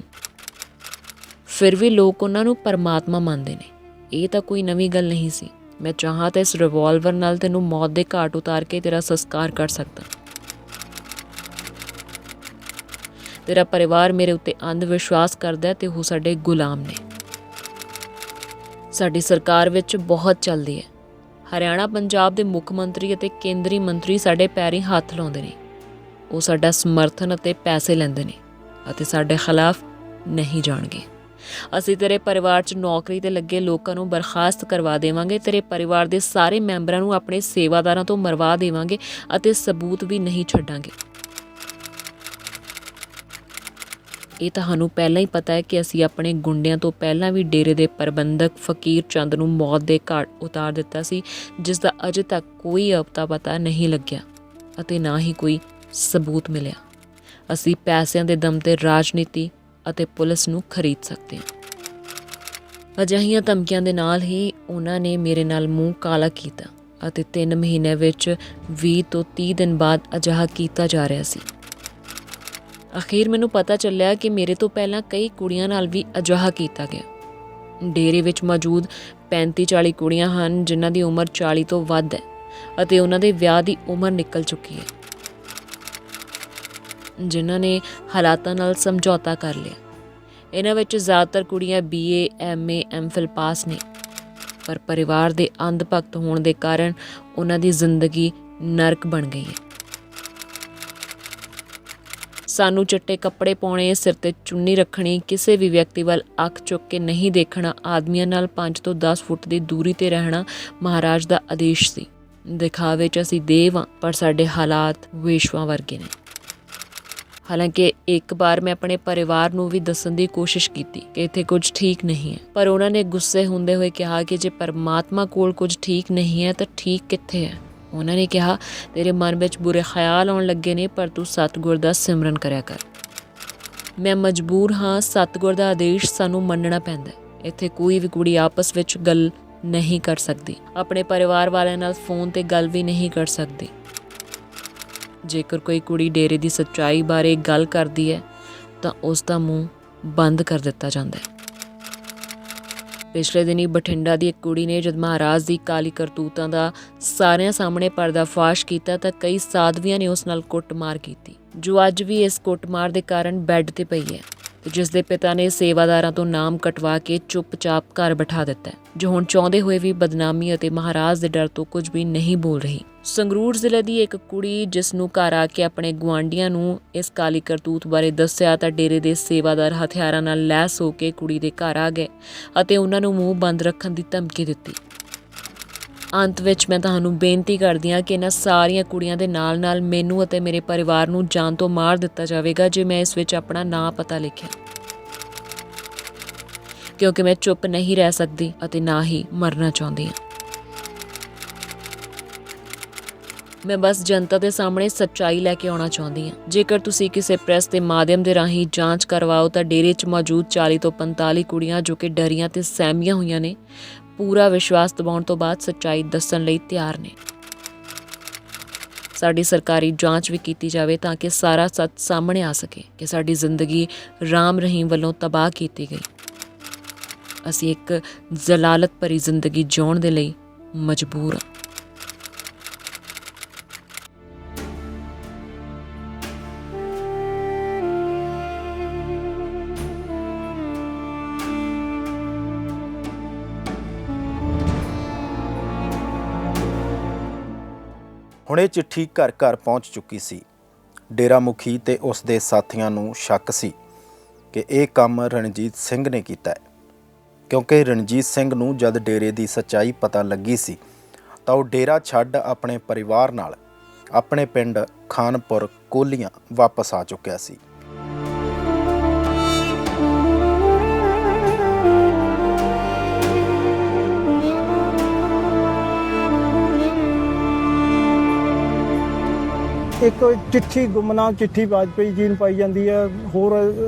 ਫਿਰ ਵੀ ਲੋਕ ਉਹਨਾਂ ਨੂੰ ਪਰਮਾਤਮਾ ਮੰਨਦੇ ਨੇ। ਇਹ ਤਾਂ ਕੋਈ ਨਵੀਂ ਗੱਲ ਨਹੀਂ ਸੀ। ਮੈਂ ਚਾਹਾਂ ਤਾਂ ਇਸ ਰਿਵਾਲਵਰ ਨਾਲ ਤੈਨੂੰ ਮੌਤ ਦੇ ਘਾਟ ਉਤਾਰ ਕੇ ਤੇਰਾ ਸੰਸਕਾਰ ਕਰ ਸਕਦਾ। ਤੇਰਾ ਪਰਿਵਾਰ ਮੇਰੇ ਉੱਤੇ ਅੰਧ ਵਿਸ਼ਵਾਸ ਕਰਦਾ ਤੇ ਉਹ ਸਾਡੇ ਗੁਲਾਮ ਨੇ। ਸਾਡੀ ਸਰਕਾਰ ਵਿੱਚ ਬਹੁਤ ਚੱਲਦੀ ਹੈ। ਹਰਿਆਣਾ ਪੰਜਾਬ ਦੇ ਮੁੱਖ ਮੰਤਰੀ ਅਤੇ ਕੇਂਦਰੀ ਮੰਤਰੀ ਸਾਡੇ ਪੈਰੀਂ ਹੱਥ ਲਾਉਂਦੇ ਨੇ। ਉਹ ਸਾਡਾ ਸਮਰਥਨ ਅਤੇ ਪੈਸੇ ਲੈਂਦੇ ਨੇ ਅਤੇ ਸਾਡੇ ਖਿਲਾਫ ਨਹੀਂ ਜਾਣਗੇ। ਅਸੀਂ ਤੇਰੇ ਪਰਿਵਾਰ 'ਚ ਨੌਕਰੀ 'ਤੇ ਲੱਗੇ ਲੋਕਾਂ ਨੂੰ ਬਰਖਾਸਤ ਕਰਵਾ ਦੇਵਾਂਗੇ। ਤੇਰੇ ਪਰਿਵਾਰ ਦੇ ਸਾਰੇ ਮੈਂਬਰਾਂ ਨੂੰ ਆਪਣੇ ਸੇਵਾਦਾਰਾਂ ਤੋਂ ਮਰਵਾ ਦੇਵਾਂਗੇ ਅਤੇ ਸਬੂਤ ਵੀ ਨਹੀਂ ਛੱਡਾਂਗੇ। ਇਹ ਤੁਹਾਨੂੰ ਪਹਿਲਾਂ ਹੀ ਪਤਾ ਹੈ ਕਿ ਅਸੀਂ ਆਪਣੇ ਗੁੰਡਿਆਂ ਤੋਂ ਪਹਿਲਾਂ ਵੀ ਡੇਰੇ ਦੇ ਪ੍ਰਬੰਧਕ ਫਕੀਰ ਚੰਦ ਨੂੰ ਮੌਤ ਦੇ ਘਾਟ ਉਤਾਰ ਦਿੱਤਾ ਸੀ, ਜਿਸ ਦਾ ਅਜੇ ਤੱਕ ਕੋਈ ਅਤਾ ਪਤਾ ਨਹੀਂ ਲੱਗਿਆ ਅਤੇ ਨਾ ਹੀ ਕੋਈ ਸਬੂਤ ਮਿਲਿਆ। ਅਸੀਂ ਪੈਸਿਆਂ ਦੇ ਦਮ ਤੇ ਰਾਜਨੀਤੀ ਅਤੇ ਪੁਲਿਸ ਨੂੰ ਖਰੀਦ ਸਕਦੇ ਹਾਂ। ਅਜਿਹੀਆਂ ਧਮਕੀਆਂ ਦੇ ਨਾਲ ਹੀ ਉਹਨਾਂ ਨੇ ਮੇਰੇ ਨਾਲ ਮੂੰਹ ਕਾਲਾ ਕੀਤਾ ਅਤੇ 3 ਮਹੀਨੇ ਵਿੱਚ 20 ਤੋਂ 30 ਦਿਨ ਬਾਅਦ ਅਜਿਹਾ ਕੀਤਾ ਜਾ ਰਿਹਾ ਸੀ। ਅਖੀਰ ਮੈਨੂੰ ਪਤਾ ਚੱਲਿਆ ਕਿ ਮੇਰੇ ਤੋਂ ਪਹਿਲਾਂ ਕਈ ਕੁੜੀਆਂ ਨਾਲ ਵੀ ਅਜਿਹਾ ਕੀਤਾ ਗਿਆ। ਡੇਰੇ ਵਿੱਚ ਮੌਜੂਦ 35-40 ਕੁੜੀਆਂ ਹਨ ਜਿਨ੍ਹਾਂ ਦੀ ਉਮਰ 40 ਤੋਂ ਵੱਧ ਹੈ ਅਤੇ ਉਹਨਾਂ ਦੇ ਵਿਆਹ ਦੀ ਉਮਰ ਨਿਕਲ ਚੁੱਕੀ ਹੈ, ਜਿਨ੍ਹਾਂ ਨੇ ਹਾਲਾਤਾਂ ਨਾਲ ਸਮਝੌਤਾ ਕਰ ਲਿਆ। ਇਹਨਾਂ ਵਿੱਚ ਜ਼ਿਆਦਾਤਰ ਕੁੜੀਆਂ BA, MA, MPhil ਪਾਸ ਨੇ, ਪਰ ਪਰਿਵਾਰ ਦੇ ਅੰਧ ਭਗਤ ਹੋਣ ਦੇ ਕਾਰਨ ਉਹਨਾਂ ਦੀ ਜ਼ਿੰਦਗੀ ਨਰਕ ਬਣ ਗਈ ਹੈ। ਸਾਨੂੰ ਚਿੱਟੇ ਕੱਪੜੇ ਪਾਉਣੇ, ਸਿਰ ਤੇ ਚੁੰਨੀ ਰੱਖਣੀ, ਕਿਸੇ ਵੀ ਵਿਅਕਤੀ ਵੱਲ ਅੱਖ ਚੁੱਕ ਕੇ ਨਹੀਂ ਦੇਖਣਾ, ਆਦਮੀਆਂ ਨਾਲ 5 ਤੋਂ 10 ਫੁੱਟ ਦੀ ਦੂਰੀ ਤੇ ਰਹਿਣਾ ਮਹਾਰਾਜ ਦਾ ਆਦੇਸ਼ ਸੀ। ਦਿਖਾਵੇ 'ਚ ਅਸੀਂ ਦੇਵ ਹਾਂ, ਪਰ ਸਾਡੇ ਹਾਲਾਤ ਵੇਸ਼ਵਾ ਵਰਗੇ ਨੇ। ਹਾਲਾਂਕਿ ਇੱਕ ਵਾਰ ਮੈਂ ਆਪਣੇ ਪਰਿਵਾਰ ਨੂੰ ਵੀ ਦੱਸਣ ਦੀ ਕੋਸ਼ਿਸ਼ ਕੀਤੀ ਕਿ ਇੱਥੇ ਕੁਝ ਠੀਕ ਨਹੀਂ ਹੈ, ਪਰ ਉਹਨਾਂ ਨੇ ਗੁੱਸੇ ਹੁੰਦੇ ਹੋਏ ਕਿਹਾ ਕਿ ਜੇ ਪਰਮਾਤਮਾ ਕੋਲ ਕੁਝ ਠੀਕ ਨਹੀਂ ਹੈ ਤਾਂ ਠੀਕ ਕਿੱਥੇ ਹੈ। ਉਹਨਾਂ ਨੇ ਕਿਹਾ, ਤੇਰੇ ਮਨ ਵਿੱਚ ਬੁਰੇ ਖਿਆਲ ਆਉਣ ਲੱਗੇ ਨੇ, ਪਰ ਤੂੰ ਸਤਿਗੁਰ ਦਾ ਸਿਮਰਨ ਕਰਿਆ ਕਰ। ਮੈਂ ਮਜਬੂਰ ਹਾਂ, ਸਤਿਗੁਰ ਦਾ ਆਦੇਸ਼ ਸਾਨੂੰ ਮੰਨਣਾ ਪੈਂਦਾ। ਇੱਥੇ ਕੋਈ ਵੀ ਕੁੜੀ ਆਪਸ ਵਿੱਚ ਗੱਲ ਨਹੀਂ ਕਰ ਸਕਦੀ, ਆਪਣੇ ਪਰਿਵਾਰ ਵਾਲਿਆਂ ਨਾਲ ਫੋਨ ਤੇ ਗੱਲ ਵੀ ਨਹੀਂ ਕਰ ਸਕਦੀ। ਜੇਕਰ ਕੋਈ ਕੁੜੀ ਡੇਰੇ ਦੀ ਸੱਚਾਈ ਬਾਰੇ ਗੱਲ ਕਰਦੀ ਹੈ ਤਾਂ ਉਸ ਦਾ ਮੂੰਹ ਬੰਦ ਕਰ ਦਿੱਤਾ ਜਾਂਦਾ ਹੈ। ਪਿਛਲੇ ਦਿਨੀ ਬਠਿੰਡਾ ਦੀ ਇੱਕ ਕੁੜੀ ਨੇ ਜਦ ਮਹਾਰਾਜ ਦੀ ਕਾਲੀ ਕਰਤੂਤਾਂ ਦਾ ਸਾਰਿਆਂ ਸਾਹਮਣੇ ਪਰਦਾਫਾਸ਼ ਕੀਤਾ ਤਾਂ ਕਈ ਸਾਧਵੀਆਂ ਨੇ ਉਸ ਨਾਲ ਕੁੱਟਮਾਰ ਕੀਤੀ, ਜੋ ਅੱਜ ਵੀ ਇਸ ਕੁੱਟਮਾਰ ਦੇ ਕਾਰਨ ਬੈੱਡ ਤੇ ਪਈ ਹੈ ਤੇ ਜਿਸ ਦੇ ਪਿਤਾ ਨੇ ਸੇਵਾਦਾਰਾਂ ਤੋਂ ਨਾਮ ਕਟਵਾ ਕੇ ਚੁੱਪਚਾਪ ਘਰ ਬਿਠਾ ਦਿੱਤਾ, ਜੋ ਹੁਣ ਚਾਹੁੰਦੇ ਹੋਏ ਵੀ ਬਦਨਾਮੀ ਅਤੇ ਮਹਾਰਾਜ ਦੇ ਡਰ ਤੋਂ ਕੁਝ ਵੀ ਨਹੀਂ ਬੋਲ ਰਹੀ। ਸੰਗਰੂਰ ਜ਼ਿਲ੍ਹੇ ਦੀ ਇੱਕ ਕੁੜੀ ਜਿਸ ਨੂੰ ਘਰ ਆ ਕੇ ਆਪਣੇ ਗੁਆਂਢੀਆਂ ਨੂੰ ਇਸ ਕਾਲੀ ਕਰਤੂਤ ਬਾਰੇ ਦੱਸਿਆ ਤਾਂ ਡੇਰੇ ਦੇ ਸੇਵਾਦਾਰ ਹਥਿਆਰਾਂ ਨਾਲ ਲੈਸ ਹੋ ਕੇ ਕੁੜੀ ਦੇ ਘਰ ਆ ਗਏ ਅਤੇ ਉਹਨਾਂ ਨੂੰ ਮੂੰਹ ਬੰਦ ਰੱਖਣ ਦੀ ਧਮਕੀ ਦਿੱਤੀ। ਅੰਤ ਵਿੱਚ ਮੈਂ ਤੁਹਾਨੂੰ ਬੇਨਤੀ ਕਰਦੀ ਹਾਂ ਕਿ ਇਹਨਾਂ ਸਾਰੀਆਂ ਕੁੜੀਆਂ ਦੇ ਨਾਲ ਮੈਨੂੰ ਅਤੇ ਮੇਰੇ ਪਰਿਵਾਰ ਨੂੰ ਜਾਨ ਤੋਂ ਮਾਰ ਦਿੱਤਾ ਜਾਵੇਗਾ ਜੇ ਮੈਂ ਇਸ ਵਿੱਚ ਆਪਣਾ ਨਾਂ ਪਤਾ ਲਿਖਿਆ, ਕਿਉਂਕਿ ਮੈਂ ਚੁੱਪ ਨਹੀਂ ਰਹਿ ਸਕਦੀ ਅਤੇ ਨਾ ਹੀ ਮਰਨਾ ਚਾਹੁੰਦੀ ਹਾਂ। ਮੈਂ ਬਸ ਜਨਤਾ ਦੇ ਸਾਹਮਣੇ ਸੱਚਾਈ ਲੈ ਕੇ ਆਉਣਾ ਚਾਹੁੰਦੀ ਹਾਂ। ਜੇਕਰ ਤੁਸੀਂ ਕਿਸੇ ਪ੍ਰੈਸ ਦੇ ਮਾਧਿਅਮ ਦੇ ਰਾਹੀਂ ਜਾਂਚ ਕਰਵਾਓ ਤਾਂ ਡੇਰੇ 'ਚ ਮੌਜੂਦ 40 ਤੋਂ 45 ਕੁੜੀਆਂ ਜੋ ਕਿ ਡਰੀਆਂ ਤੇ ਸਹਿਮੀਆਂ ਹੋਈਆਂ ਨੇ, ਪੂਰਾ ਵਿਸ਼ਵਾਸ ਦਿਵਾਉਣ ਤੋਂ ਬਾਅਦ ਸੱਚਾਈ ਦੱਸਣ ਲਈ ਤਿਆਰ ਨੇ। ਸਾਡੀ ਸਰਕਾਰੀ ਜਾਂਚ ਵੀ ਕੀਤੀ ਜਾਵੇ ਤਾਂ ਕਿ ਸਾਰਾ ਸੱਚ ਸਾਹਮਣੇ ਆ ਸਕੇ ਕਿ ਸਾਡੀ ਜ਼ਿੰਦਗੀ ਰਾਮ ਰਹੀਮ ਵੱਲੋਂ ਤਬਾਹ ਕੀਤੀ ਗਈ। ਅਸੀਂ ਇੱਕ ਜ਼ਲਾਲਤ ਭਰੀ ਜ਼ਿੰਦਗੀ ਜਿਉਣ ਦੇ ਲਈ ਮਜਬੂਰ ਹਾਂ। ਹੁਣ ਇਹ ਚਿੱਠੀ ਘਰ ਘਰ ਪਹੁੰਚ ਚੁੱਕੀ ਸੀ। ਡੇਰਾ ਮੁਖੀ ਤੇ ਉਸ ਦੇ ਸਾਥੀਆਂ ਨੂੰ ਸ਼ੱਕ ਸੀ ਕਿ ਇਹ ਕੰਮ ਰਣਜੀਤ ਸਿੰਘ ਨੇ ਕੀਤਾ ਹੈ, ਕਿਉਂਕਿ ਰਣਜੀਤ ਸਿੰਘ ਨੂੰ ਜਦ ਡੇਰੇ ਦੀ ਸੱਚਾਈ ਪਤਾ ਲੱਗੀ ਸੀ ਤਾਂ ਉਹ ਡੇਰਾ ਛੱਡ ਆਪਣੇ ਪਰਿਵਾਰ ਨਾਲ ਆਪਣੇ ਪਿੰਡ ਖਾਨਪੁਰ ਕੋਲੀਆਂ ਵਾਪਸ ਆ ਚੁੱਕਿਆ ਸੀ। ਇੱਕ ਚਿੱਠੀ ਗੁੰਮਨਾਮ ਚਿੱਠੀ ਵਾਜਪਾਈ ਜੀ ਨੂੰ ਪਾਈ ਜਾਂਦੀ ਹੈ, ਹੋਰ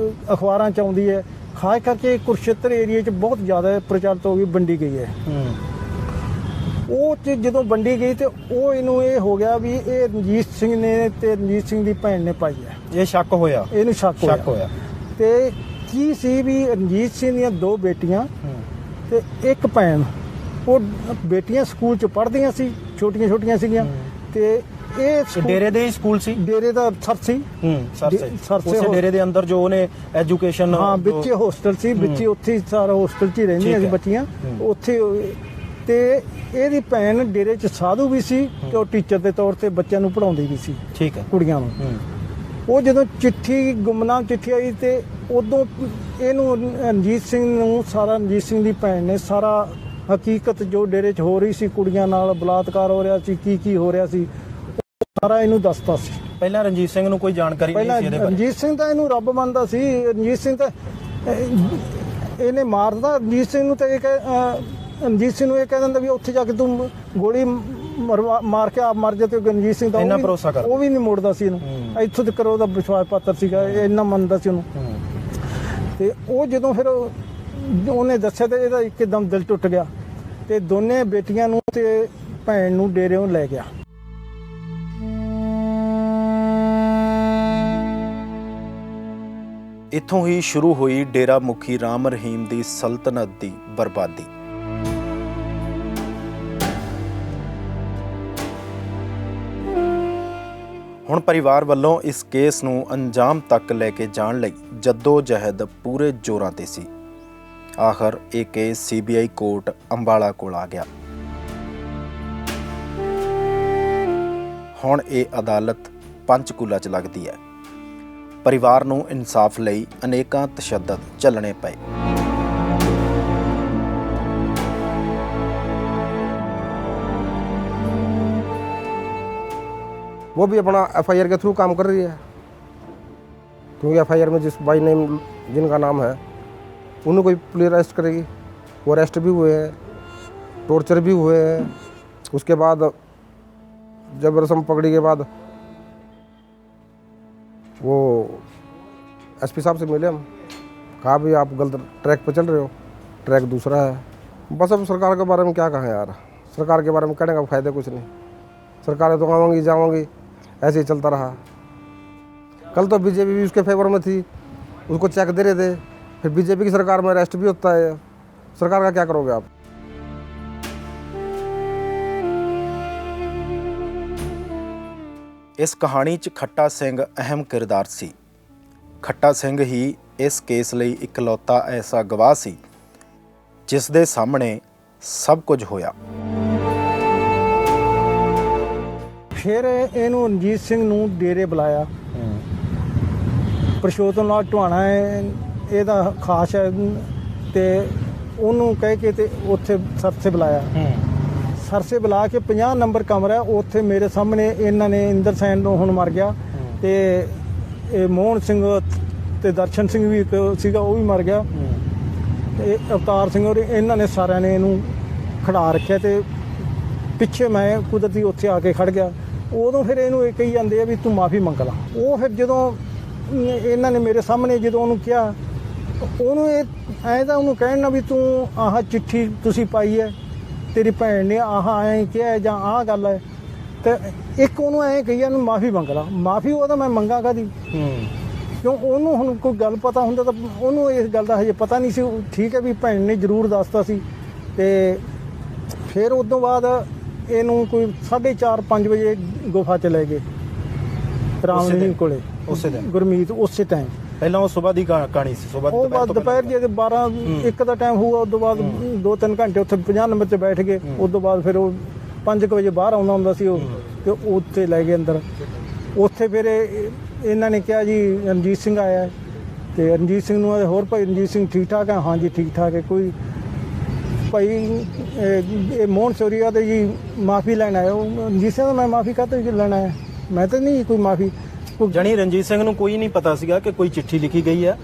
ਅਖਬਾਰਾਂ 'ਚ ਆਉਂਦੀ ਹੈ। ਖਾਸ ਕਰਕੇ ਕੁਰਸ਼ੇਤਰ ਏਰੀਏ 'ਚ ਬਹੁਤ ਜ਼ਿਆਦਾ ਪ੍ਰਚਲਿਤ ਹੋ ਗਈ, ਵੰਡੀ ਗਈ ਹੈ। ਉਹ 'ਚ ਜਦੋਂ ਵੰਡੀ ਗਈ ਤੇ ਉਹ ਇਹਨੂੰ ਇਹ ਹੋ ਗਿਆ ਵੀ ਇਹ ਰਣਜੀਤ ਸਿੰਘ ਨੇ ਤੇ ਰਣਜੀਤ ਸਿੰਘ ਦੀ ਭੈਣ ਨੇ ਪਾਈ ਹੈ। ਇਹ ਸ਼ੱਕ ਹੋਇਆ, ਇਹਨੂੰ ਸ਼ੱਕ ਹੋਇਆ। ਤੇ ਕੀ ਸੀ ਵੀ ਰਣਜੀਤ ਸਿੰਘ ਦੀਆਂ 2 ਬੇਟੀਆਂ ਤੇ ਇੱਕ ਭੈਣ, ਉਹ ਬੇਟੀਆਂ ਸਕੂਲ 'ਚ ਪੜ੍ਹਦੀਆਂ ਸੀ, ਛੋਟੀਆਂ ਸੀਗੀਆਂ ਤੇ ਇਹ ਡੇਰੇ ਦੇ ਸਕੂਲ ਸੀ, ਡੇਰੇ ਦਾ ਸਰ ਸੀ। ਉਸੇ ਡੇਰੇ ਦੇ ਅੰਦਰ ਜੋ ਉਹਨੇ ਐਜੂਕੇਸ਼ਨ, ਹਾਂ, ਵਿੱਚ ਹੋਸਟਲ ਸੀ, ਵਿੱਚ ਉੱਥੇ ਸਾਰਾ ਹੋਸਟਲ 'ਚ ਹੀ ਰਹਿੰਦੀਆਂ ਸੀ ਬੱਚੀਆਂ ਉੱਥੇ। ਤੇ ਇਹਦੀ ਭੈਣ ਡੇਰੇ 'ਚ ਸਾਧੂ ਵੀ ਸੀ ਤੇ ਉਹ ਟੀਚਰ ਦੇ ਤੌਰ ਤੇ ਬੱਚਿਆਂ ਨੂੰ ਪੜ੍ਹਾਉਂਦੀ ਵੀ ਸੀ, ਠੀਕ ਹੈ, ਕੁੜੀਆਂ ਨੂੰ। ਉਹ ਜਦੋਂ ਚਿੱਠੀ ਗੁੰਮਨਾਮ ਚਿੱਠੀ ਆਈ ਤੇ ਉਦੋਂ ਇਹਨੂੰ ਰਣਜੀਤ ਸਿੰਘ ਨੂੰ ਸਾਰਾ, ਰਣਜੀਤ ਸਿੰਘ ਦੀ ਭੈਣ ਨੇ ਸਾਰਾ ਹਕੀਕਤ ਜੋ ਡੇਰੇ 'ਚ ਹੋ ਰਹੀ ਸੀ, ਕੁੜੀਆਂ ਨਾਲ ਬਲਾਤਕਾਰ ਹੋ ਰਿਹਾ ਸੀ, ਕੀ ਹੋ ਰਿਹਾ ਸੀ, ਸਾਰਾ ਇਹਨੂੰ ਦੱਸਤਾ ਸੀ। ਪਹਿਲਾਂ ਰਣਜੀਤ ਸਿੰਘ ਨੂੰ ਕੋਈ ਜਾਣਕਾਰੀ ਨਹੀਂ ਪਹਿਲਾਂ ਸੀ ਇਹਦੇ ਬਾਰੇ? ਰਣਜੀਤ ਸਿੰਘ ਤਾਂ ਇਹਨੂੰ ਰੱਬ ਮੰਨਦਾ ਸੀ। ਰਣਜੀਤ ਸਿੰਘ ਤਾਂ ਇਹਨੇ ਮਾਰਦਾ ਰਣਜੀਤ ਸਿੰਘ ਨੂੰ, ਤਾਂ ਰਣਜੀਤ ਸਿੰਘ ਨੂੰ ਇਹ ਕਹਿ ਦਿੰਦਾ ਵੀ ਉੱਥੇ ਜਾ ਕੇ ਤੂੰ ਗੋਲੀ ਮਾਰ ਕੇ ਆਪ ਮਰ ਜਾ, ਤੇ ਰਣਜੀਤ ਸਿੰਘ ਦਾ ਇੰਨਾ ਭਰੋਸਾ ਕਰਦਾ। ਉਹ ਵੀ ਨਹੀਂ ਮੋੜਦਾ ਸੀ ਇਹਨੂੰ। ਇੱਥੋਂ ਤੱਕ ਉਹਦਾ ਵਿਸ਼ਵਾਸ ਪਾਤਰ ਸੀਗਾ, ਇੰਨਾ ਮੰਨਦਾ ਸੀ ਉਹਨੂੰ। ਤੇ ਉਹ ਜਦੋਂ ਫਿਰ ਉਹਨੇ ਦੱਸਿਆ ਤੇ ਇਹਦਾ ਇੱਕਦਮ ਦਿਲ ਟੁੱਟ ਗਿਆ, ਤੇ ਦੋਨੇ ਬੇਟੀਆਂ ਨੂੰ ਤੇ ਭੈਣ ਨੂੰ ਡੇਰਿਓਂ ਲੈ ਗਿਆ। ਇੱਥੋਂ ਹੀ ਸ਼ੁਰੂ ਹੋਈ ਡੇਰਾ ਮੁਖੀ ਰਾਮ ਰਹੀਮ ਦੀ ਸਲਤਨਤ ਦੀ ਬਰਬਾਦੀ। ਹੁਣ ਪਰਿਵਾਰ ਵੱਲੋਂ ਇਸ ਕੇਸ ਨੂੰ ਅੰਜਾਮ ਤੱਕ ਲੈ ਕੇ ਜਾਣ ਲਈ ਜੱਦੋ-ਜਹਿਦ ਪੂਰੇ ਜ਼ੋਰਾਂ ਤੇ ਸੀ। ਆਖਰ ਇਹ ਕੇਸ CBI ਕੋਰਟ ਅੰਬਾਲਾ ਕੋਲ ਆ ਗਿਆ। ਹੁਣ ਇਹ ਅਦਾਲਤ ਪੰਚਕੂਲਾ 'ਚ ਲੱਗਦੀ ਹੈ। ਪਰਿਵਾਰ ਨੂੰ ਇਨਸਾਫ ਲਈ ਅਨੇਕਾਂ ਤਸ਼ੱਦਦ ਝੱਲਣੇ ਪਏ। वो भी अपना FIR के थ्रू काम कर रही है, क्योंकि FIR में जिस बाई नेम जिनका नाम है उन्हें कोई पुलिस अरेस्ट करेगी। वो अरेस्ट भी हुए हैं, टॉर्चर भी हुए हैं। उसके बाद जब रस्म पकड़ी के बाद वो SP साहब से मिले हम, कहा भी आप गलत ट्रैक पर चल रहे हो, ट्रैक दूसरा है। बस अब सरकार के बारे में क्या कहें यार, सरकार के बारे में कहने का फ़ायदा कुछ नहीं। सरकारें तो आवांगी जावांगी, ऐसे ही चलता रहा। कल तो BJP भी उसके फेवर में थी, उसको चेक दे रहे थे, फिर BJP की सरकार में अरेस्ट भी होता है। सरकार का क्या करोगे आप? ਇਸ ਕਹਾਣੀ 'ਚ ਖੱਟਾ ਸਿੰਘ ਅਹਿਮ ਕਿਰਦਾਰ ਸੀ। ਖੱਟਾ ਸਿੰਘ ਹੀ ਇਸ ਕੇਸ ਲਈ ਇਕਲੌਤਾ ਐਸਾ ਗਵਾਹ ਸੀ ਜਿਸ ਦੇ ਸਾਹਮਣੇ ਸਭ ਕੁਝ ਹੋਇਆ। ਫਿਰ ਇਹਨੂੰ ਰਣਜੀਤ ਸਿੰਘ ਨੂੰ ਡੇਰੇ ਬੁਲਾਇਆ। ਪ੍ਰਸ਼ੋਤਨ ਲਾਲ ਢਵਾਣਾ ਇਹਦਾ ਖਾਸ ਹੈ, ਤੇ ਉਹਨੂੰ ਕਹਿ ਕੇ ਤੇ ਉੱਥੇ ਸਰਸੇ ਬੁਲਾਇਆ। ਸਰਸੇ ਬੁਲਾ ਕੇ 50 ਨੰਬਰ ਕਮਰਾ, ਉੱਥੇ ਮੇਰੇ ਸਾਹਮਣੇ ਇਹਨਾਂ ਨੇ ਇੰਦਰ ਸੈਨ ਨੂੰ ਹੁਣ ਮਰ ਗਿਆ, ਤੇ ਇਹ ਮੋਹਨ ਸਿੰਘ ਤੇ ਦਰਸ਼ਨ ਸਿੰਘ ਵੀ ਇੱਕ ਸੀਗਾ, ਉਹ ਵੀ ਮਰ ਗਿਆ, ਤੇ ਅਵਤਾਰ ਸਿੰਘ ਔਰ ਇਹਨਾਂ ਨੇ ਸਾਰਿਆਂ ਨੇ ਇਹਨੂੰ ਖੜਾ ਰੱਖਿਆ। ਤੇ ਪਿੱਛੇ ਮੈਂ ਕੁਦਰਤੀ ਉੱਥੇ ਆ ਕੇ ਖੜ ਗਿਆ। ਉਦੋਂ ਫਿਰ ਇਹਨੂੰ ਇਹ ਕਹੀ ਜਾਂਦੇ ਆ ਵੀ ਤੂੰ ਮਾਫੀ ਮੰਗ ਲਾ। ਉਹ ਫਿਰ ਜਦੋਂ ਇਹਨਾਂ ਨੇ ਮੇਰੇ ਸਾਹਮਣੇ ਜਦੋਂ ਉਹਨੂੰ ਕਿਹਾ, ਉਹਨੂੰ ਇਹ ਐਂ ਤਾਂ ਉਹਨੂੰ ਕਹਿਣ ਨਾ ਵੀ ਤੂੰ ਆਹ ਚਿੱਠੀ ਤੁਸੀਂ ਪਾਈ ਹੈ, ਤੇਰੀ ਭੈਣ ਨੇ ਆਹ ਐਂ ਕਿਹਾ ਜਾਂ ਆਹ ਗੱਲ ਹੈ, ਤੇ ਇੱਕ ਉਹਨੂੰ ਐਂ ਕਹੀ ਇਹਨੂੰ ਮਾਫੀ ਮੰਗ ਲਾ। ਮਾਫੀ ਉਹਦਾ ਮੈਂ ਮੰਗਾ ਕਾਹਦੀ, ਕਿਉਂ ਉਹਨੂੰ ਹੁਣ ਕੋਈ ਗੱਲ ਪਤਾ ਹੁੰਦਾ ਤਾਂ ਉਹਨੂੰ ਇਸ ਗੱਲ ਦਾ ਹਜੇ ਪਤਾ ਨਹੀਂ ਸੀ। ਠੀਕ ਹੈ ਵੀ ਭੈਣ ਨੇ ਜ਼ਰੂਰ ਦੱਸਤਾ ਸੀ। ਤੇ ਫਿਰ ਉਸ ਤੋਂ ਬਾਅਦ ਇਹਨੂੰ ਕੋਈ 4:30-5 ਵਜੇ ਗੁਫਾ ਚ ਲੈ ਗਏ ਰਾਮ ਰਹੀਮ ਕੋਲੇ। ਉਸੇ ਦਿਨ ਗੁਰਮੀਤ ਉਸੇ ਟਾਈਮ, ਪਹਿਲਾਂ ਉਹ ਸਵੇਰ ਦੀ ਕਹਾਣੀ ਸੀ। ਸਵੇਰ ਉਹ ਬਾਅਦ ਦੁਪਹਿਰ ਜੇ 12-1 ਦਾ ਟਾਈਮ ਹੋਊਗਾ। ਉਸ ਤੋਂ ਬਾਅਦ 2-3 ਘੰਟੇ ਉੱਥੇ 50 ਨੰਬਰ 'ਤੇ ਬੈਠ ਗਏ। ਉਸ ਤੋਂ ਬਾਅਦ ਫਿਰ ਉਹ 5 ਵਜੇ ਬਾਹਰ ਆਉਂਦਾ ਹੁੰਦਾ ਸੀ ਉਹ, ਤੇ ਉੱਥੇ ਲੈ ਗਏ ਅੰਦਰ। ਉੱਥੇ ਫਿਰ ਇਹਨਾਂ ਨੇ ਕਿਹਾ ਜੀ ਰਣਜੀਤ ਸਿੰਘ ਆਇਆ, ਤੇ ਰਣਜੀਤ ਸਿੰਘ ਨੂੰ ਹੋਰ ਭਾਈ ਰਣਜੀਤ ਸਿੰਘ ਠੀਕ ਠਾਕ ਹੈ? ਹਾਂ ਜੀ ਠੀਕ ਠਾਕ ਹੈ। ਕੋਈ ਭਾਈ ਇਹ ਮੋਹਨ ਸੋਰੀਆ ਦੇ ਜੀ ਮਾਫੀ ਲੈਣ ਆਇਆ। ਉਹ ਰਣਜੀਤ ਸਿੰਘ ਦਾ ਮੈਂ ਮਾਫੀ ਕਾਹਤੋਂ ਲੈਣਾ ਹੈ, ਮੈਂ ਤਾਂ ਨਹੀਂ ਕੋਈ ਮਾਫੀ। ਜਾਣੀ ਰਣਜੀਤ ਸਿੰਘ ਨੂੰ ਕੋਈ ਨਹੀਂ ਪਤਾ ਸੀਗਾ ਕਿ ਕੋਈ ਚਿੱਠੀ ਲਿਖੀ ਗਈ ਹੈ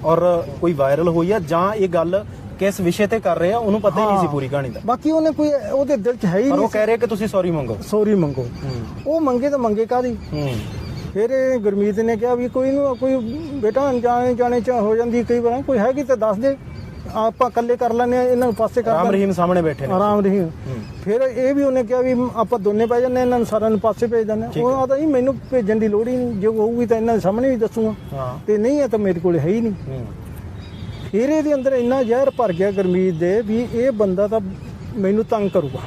ਔਰ ਕੋਈ ਵਾਇਰਲ ਹੋਈ ਹੈ ਜਾਂ ਇਹ ਗੱਲ ਕਿਸ ਵਿਸ਼ੇ ਤੇ ਕਰ ਰਹੇ ਆ, ਉਹਨੂੰ ਪਤਾ ਹੀ ਨਹੀਂ ਸੀ ਪੂਰੀ ਕਹਾਣੀ ਦਾ। ਬਾਕੀ ਉਹਨੇ ਕੋਈ ਉਹਦੇ ਦਿਲ 'ਚ ਹੈ ਹੀ ਪਰ ਉਹ ਨਹੀਂ। ਕਹਿ ਰਹੇ ਕਿ ਤੁਸੀਂ ਸੌਰੀ ਮੰਗੋ। ਸੌਰੀ ਮੰਗੋ। ਉਹ ਮੰਗੇ ਤਾਂ ਮੰਗੇ ਕਾਹਦੀ। ਫਿਰ ਇਹ ਗੁਰਮੀਤ ਨੇ ਕਿਹਾ ਵੀ ਕੋਈ ਨੂੰ ਕੋਈ ਬੇਟਾ ਜਾਣੇ ਚ ਹੋ ਜਾਂਦੀ ਕਈ ਵਾਰ, ਕੋਈ ਹੈਗੀ ਤਾਂ ਦੱਸ ਦੇ, ਆਪਾਂ ਇਕੱਲੇ ਕਰ ਲੈਂਦੇ ਆ, ਇਹਨਾਂ ਨੂੰ ਪਾਸੇ ਕਰ ਰਾਮ ਰਹੀਮ ਸਾਹਮਣੇ ਬੈਠੇ ਨੇ। ਰਾਮ ਰਹੀਮ। ਫਿਰ ਇਹ ਵੀ ਉਹਨੇ ਕਿਹਾ ਵੀ ਆਪਾਂ ਦੋਨੇ ਪੈ ਜਾਂਦੇ, ਇਹਨਾਂ ਨੂੰ ਸਾਰਿਆਂ ਨੂੰ ਪਾਸੇ ਭੇਜ ਦਿੰਦੇ। ਉਹ ਆਦਾ ਜੀ ਮੈਨੂੰ ਭੇਜਣ ਦੀ ਲੋੜ ਹੀ ਨਹੀਂ, ਜੇ ਹੋਊਗੀ ਤਾਂ ਇਹਨਾਂ ਦੇ ਸਾਹਮਣੇ ਵੀ ਦੱਸੂਗਾ, ਤੇ ਨਹੀਂ ਹੈ ਤਾਂ ਮੇਰੇ ਕੋਲ ਹੈ ਹੀ ਨਹੀਂ। ਫਿਰ ਇਹਦੇ ਅੰਦਰ ਇੰਨਾ ਜ਼ਹਿਰ ਭਰ ਗਿਆ ਗੁਰਮੀਤ ਦੇ ਵੀ ਇਹ ਬੰਦਾ ਤਾਂ ਮੈਨੂੰ ਤੰਗ ਕਰੂਗਾ।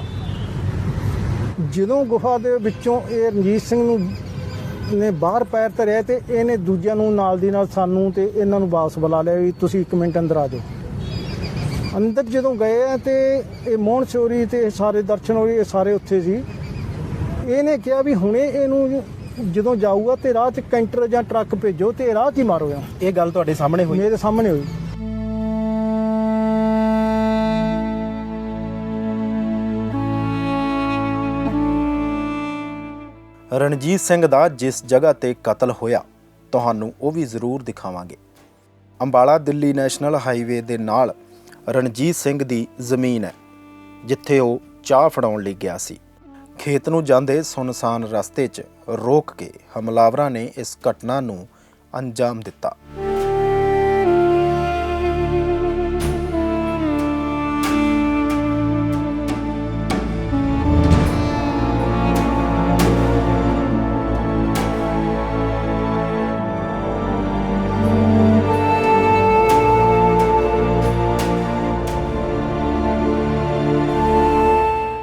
ਜਦੋਂ ਗੁਫਾ ਦੇ ਵਿੱਚੋਂ ਇਹ ਰਣਜੀਤ ਸਿੰਘ ਨੂੰ ਨੇ ਬਾਹਰ ਪੈਰ ਧਰਿਆ, ਤੇ ਇਹਨੇ ਦੂਜਿਆਂ ਨੂੰ ਨਾਲ ਦੀ ਨਾਲ ਸਾਨੂੰ ਤੇ ਇਹਨਾਂ ਨੂੰ ਵਾਪਸ ਬੁਲਾ ਲਿਆ ਵੀ ਤੁਸੀਂ 1 ਮਿੰਟ ਅੰਦਰ ਆ ਜਾਓ। ਅੰਦਰ ਜਦੋਂ ਗਏ ਆ ਤੇ ਇਹ ਮੋਹਨ ਸ਼ੌਰੀ ਤੇ ਸਾਰੇ ਦਰਸ਼ਨ ਹੋਰੀ ਇਹ ਸਾਰੇ ਉੱਥੇ ਸੀ। ਇਹਨੇ ਕਿਹਾ ਵੀ ਹੁਣੇ ਇਹਨੂੰ ਜਦੋਂ ਜਾਊਗਾ ਤੇ ਰਾਹ 'ਚ ਕੈਂਟਰ ਜਾਂ ਟਰੱਕ ਭੇਜੋ ਤੇ ਰਾਹ 'ਚ ਹੀ ਮਾਰੋ। ਇਹ ਗੱਲ ਤੁਹਾਡੇ ਸਾਹਮਣੇ ਹੋਈ? ਮੇਰੇ ਸਾਹਮਣੇ ਹੋਈ। ਰਣਜੀਤ ਸਿੰਘ ਦਾ ਜਿਸ ਜਗ੍ਹਾ ਤੇ ਕਤਲ ਹੋਇਆ ਤੁਹਾਨੂੰ ਉਹ ਵੀ ਜ਼ਰੂਰ ਦਿਖਾਵਾਂਗੇ। ਅੰਬਾਲਾ ਦਿੱਲੀ ਨੈਸ਼ਨਲ ਹਾਈਵੇ ਦੇ ਨਾਲ ਰਣਜੀਤ ਸਿੰਘ ਦੀ ਜ਼ਮੀਨ ਹੈ, ਜਿੱਥੇ ਉਹ ਚਾਹ ਫੜਾਉਣ ਲਈ ਗਿਆ ਸੀ। ਖੇਤ ਨੂੰ ਜਾਂਦੇ ਸੁਨਸਾਨ ਰਸਤੇ 'ਚ ਰੋਕ ਕੇ ਹਮਲਾਵਰਾਂ ਨੇ ਇਸ ਘਟਨਾ ਨੂੰ ਅੰਜਾਮ ਦਿੱਤਾ।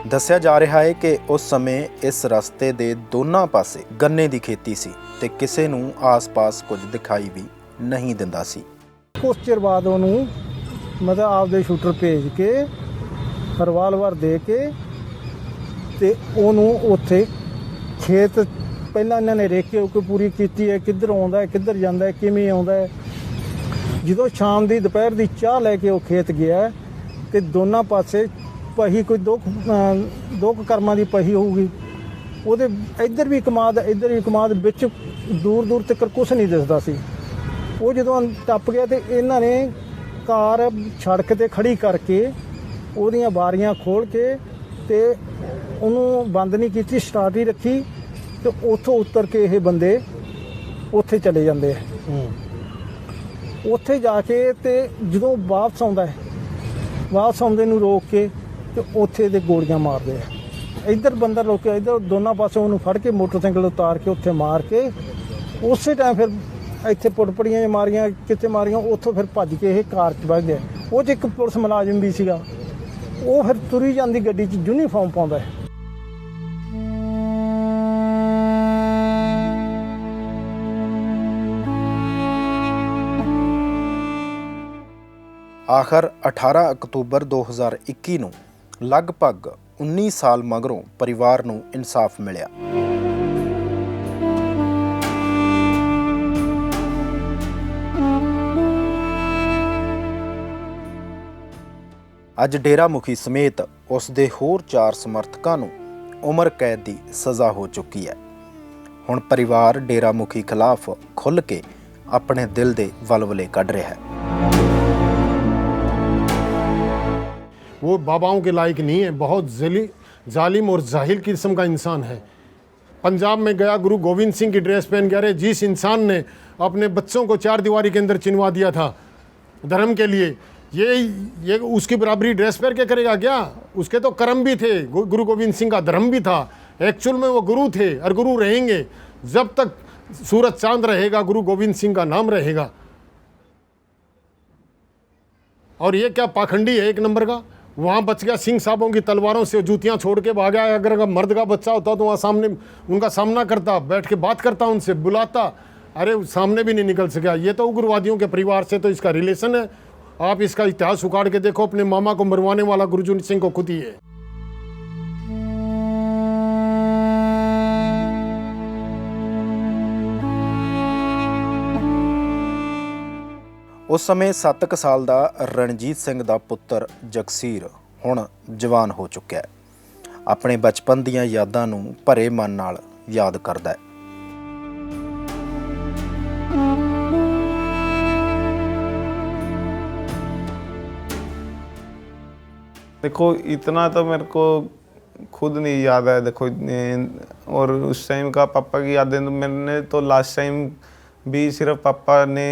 ਦੱਸਿਆ ਜਾ ਰਿਹਾ ਹੈ ਕਿ ਉਸ ਸਮੇਂ ਇਸ ਰਸਤੇ ਦੇ ਦੋਨਾਂ ਪਾਸੇ ਗੰਨੇ ਦੀ ਖੇਤੀ ਸੀ ਤੇ ਕਿਸੇ ਨੂੰ ਆਸ-ਪਾਸ ਕੁਝ ਦਿਖਾਈ ਵੀ ਨਹੀਂ ਦਿੰਦਾ ਸੀ। ਕੁਛ ਚਿਰ ਬਾਅਦ ਉਹਨੂੰ ਮਤਲਬ ਆਪਦੇ ਸ਼ੂਟਰ ਭੇਜ ਕੇ ਰਿਵਾਲਵਰ ਦੇ ਕੇ ਤੇ ਉਹਨੂੰ ਉੱਥੇ ਖੇਤ ਪਹਿਲਾਂ ਇਹਨਾਂ ਨੇ ਰੇਖੇ ਕੋਈ ਪੂਰੀ ਕੀਤੀ ਹੈ, ਕਿੱਧਰ ਆਉਂਦਾ ਹੈ, ਕਿੱਧਰ ਜਾਂਦਾ ਹੈ, ਕਿਵੇਂ ਆਉਂਦਾ ਹੈ। ਜਦੋਂ ਸ਼ਾਮ ਦੀ ਦੁਪਹਿਰ ਦੀ ਚਾਹ ਲੈ ਕੇ ਉਹ ਖੇਤ ਗਿਆ ਤੇ ਦੋਨਾਂ ਪਾਸੇ ਪਹੀ ਕੋਈ ਦੋ ਕੁ ਕਰਮਾਂ ਦੀ ਪਹੀ ਹੋਊਗੀ, ਉਹਦੇ ਇੱਧਰ ਵੀ ਕਮਾਦ ਇੱਧਰ ਵੀ ਕਮਾਦ, ਵਿੱਚ ਦੂਰ ਦੂਰ ਤੱਕ ਕੁਛ ਨਹੀਂ ਦਿਸਦਾ ਸੀ। ਉਹ ਜਦੋਂ ਟੱਪ ਗਿਆ ਤੇ ਇਹਨਾਂ ਨੇ ਕਾਰ ਸੜਕ ਤੇ ਖੜੀ ਕਰਕੇ ਉਹਦੀਆਂ ਬਾਰੀਆਂ ਖੋਲ੍ਹ ਕੇ ਤੇ ਉਹਨੂੰ ਬੰਦ ਨਹੀਂ ਕੀਤੀ, ਸਟਾਰਟ ਹੀ ਰੱਖੀ ਤੇ ਉੱਥੋਂ ਉਤਰ ਕੇ ਇਹ ਬੰਦੇ ਉੱਥੇ ਚਲੇ ਜਾਂਦੇ ਆ। ਉੱਥੇ ਜਾ ਕੇ ਤੇ ਜਦੋਂ ਵਾਪਸ ਆਉਂਦਾ ਹੈ, ਵਾਪਸ ਆਉਂਦੇ ਨੂੰ ਰੋਕ ਕੇ ਤੇ ਉੱਥੇ ਦੇ ਗੋਲੀਆਂ ਮਾਰਦੇ ਆ। ਇੱਧਰ ਬੰਦਾ ਰੋਕਿਆ, ਇੱਧਰ ਦੋਨਾਂ ਪਾਸੇ ਉਹਨੂੰ ਫੜ ਕੇ ਮੋਟਰਸਾਈਕਲ ਉਤਾਰ ਕੇ ਉੱਥੇ ਮਾਰ ਕੇ ਉਸੇ ਟਾਈਮ ਫਿਰ ਇੱਥੇ ਪੁੜਪੜੀਆਂ ਮਾਰੀਆਂ, ਕਿਤੇ ਮਾਰੀਆਂ, ਉੱਥੋਂ ਫਿਰ ਭੱਜ ਕੇ ਇਹ ਕਾਰ 'ਚ ਵੱਜ ਗਿਆ। ਉਹ 'ਚ ਇੱਕ ਪੁਲਿਸ ਮੁਲਾਜ਼ਮ ਵੀ ਸੀਗਾ, ਉਹ ਫਿਰ ਤੁਰੀ ਜਾਂਦੀ ਗੱਡੀ 'ਚ ਯੂਨੀਫਾਰਮ ਪਾਉਂਦਾ ਹੈ। ਆਖਰ 18 ਅਕਤੂਬਰ 2021 ਨੂੰ ਲਗਭਗ 19 ਸਾਲ ਮਗਰੋਂ ਪਰਿਵਾਰ ਨੂੰ ਇਨਸਾਫ ਮਿਲਿਆ। ਅੱਜ ਡੇਰਾ ਮੁਖੀ ਸਮੇਤ ਉਸ ਦੇ ਹੋਰ 4 ਸਮਰਥਕਾਂ ਨੂੰ ਉਮਰ ਕੈਦ ਦੀ ਸਜ਼ਾ ਹੋ ਚੁੱਕੀ ਹੈ। ਹੁਣ ਪਰਿਵਾਰ ਡੇਰਾ ਮੁਖੀ ਖਿਲਾਫ ਖੁੱਲ੍ਹ ਕੇ ਆਪਣੇ ਦਿਲ ਦੇ ਵਲਵਲੇ ਕੱਢ ਰਿਹਾ ਹੈ। वो बाबाओं के लायक नहीं है, बहुत जालिम और जाहिल किस्म का इंसान है। पंजाब में गया, गुरु गोविंद सिंह की ड्रेस पहन के, अरे जिस इंसान ने अपने बच्चों को 4 दीवारी के अंदर चिनवा दिया था धर्म के लिए, ये उसकी बराबरी ड्रेस पहन के करेगा क्या? उसके तो कर्म भी थे, गुरु गोविंद सिंह का धर्म भी था। एक्चुअल में वो गुरु थे और गुरु रहेंगे जब तक सूरज चांद रहेगा, गुरु गोविंद सिंह का नाम रहेगा। और ये क्या पाखंडी है एक नंबर का। वहाँ बच गया सिंह साहबों की तलवारों से, जूतियाँ छोड़ के भागा। अगर मर्द का बच्चा होता तो वहाँ सामने उनका सामना करता, बैठ के बात करता, उनसे बुलाता। अरे सामने भी नहीं निकल सका। ये तो उग्रवादियों के परिवार से तो इसका रिलेशन है। आप इसका इतिहास उखाड़ के देखो, अपने मामा को मरवाने वाला गुरजून सिंह को खुद ही है। ਉਸ ਸਮੇਂ 7 ਕੁ ਸਾਲ ਦਾ ਰਣਜੀਤ ਸਿੰਘ ਦਾ ਪੁੱਤਰ ਜਗਸੀਰ ਹੁਣ ਜਵਾਨ ਹੋ ਚੁੱਕਿਆ ਹੈ। ਆਪਣੇ ਬਚਪਨ ਦੀਆਂ ਯਾਦਾਂ ਨੂੰ ਭਰੇ ਮਨ ਨਾਲ ਯਾਦ ਕਰਦਾ ਹੈ। देखो इतना तो मेरे को खुद नहीं याद है। देखो और उस टाइम का पापा की यादें तो मैंने तो लास्ट टाइम भी सिर्फ पापा ने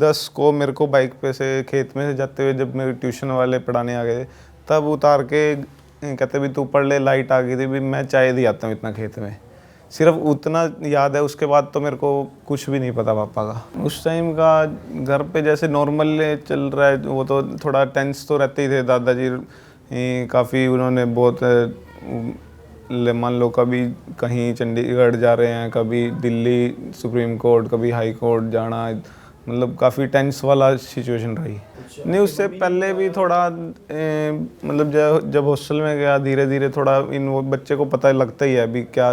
10 को मेरे को बाइक पे से खेत में से जाते हुए जब मेरे ट्यूशन वाले पढ़ाने आ गए तब उतार के कहते भी तू पढ़ ले, लाइट आ गई थी भी मैं चाय दे आता हूँ इतना खेत में। सिर्फ उतना याद है, उसके बाद तो मेरे को कुछ भी नहीं पता पापा का। उस टाइम का घर पे जैसे नॉर्मल चल रहा है, वो तो थोड़ा टेंस तो रहते ही थे। दादाजी काफ़ी उन्होंने बहुत मान लो कभी कहीं चंडीगढ़ जा रहे हैं, कभी दिल्ली सुप्रीम कोर्ट, कभी हाई कोर्ट जाना, मतलब काफ़ी टेंस वाला सिचुएशन रही। नहीं उससे पहले भी थोड़ा मतलब जब हॉस्टल में गया धीरे धीरे थोड़ा इन वो बच्चे को पता लगता ही है अभी क्या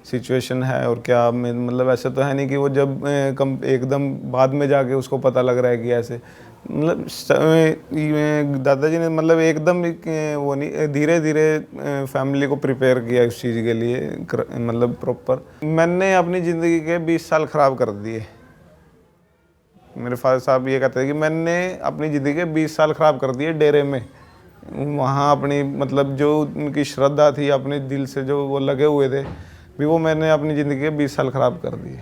सिचुएशन है और क्या मतलब ऐसा तो है नहीं कि वो जब एकदम बाद में जाके उसको पता लग रहा है कि ऐसे मतलब दादाजी ने मतलब एकदम वो नहीं, धीरे धीरे फैमिली को प्रिपेयर किया इस चीज़ के लिए मतलब प्रॉपर। मैंने अपनी ज़िंदगी के 20 साल ख़राब कर दिए। मेरे फादर साहब ये कहते हैं कि मैंने अपनी ज़िंदगी के 20 साल ख़राब कर दिए डेरे में। वहाँ अपनी मतलब जो उनकी श्रद्धा थी, अपने दिल से जो वो लगे हुए थे भी, वो मैंने अपनी ज़िंदगी के 20 साल ख़राब कर दिए।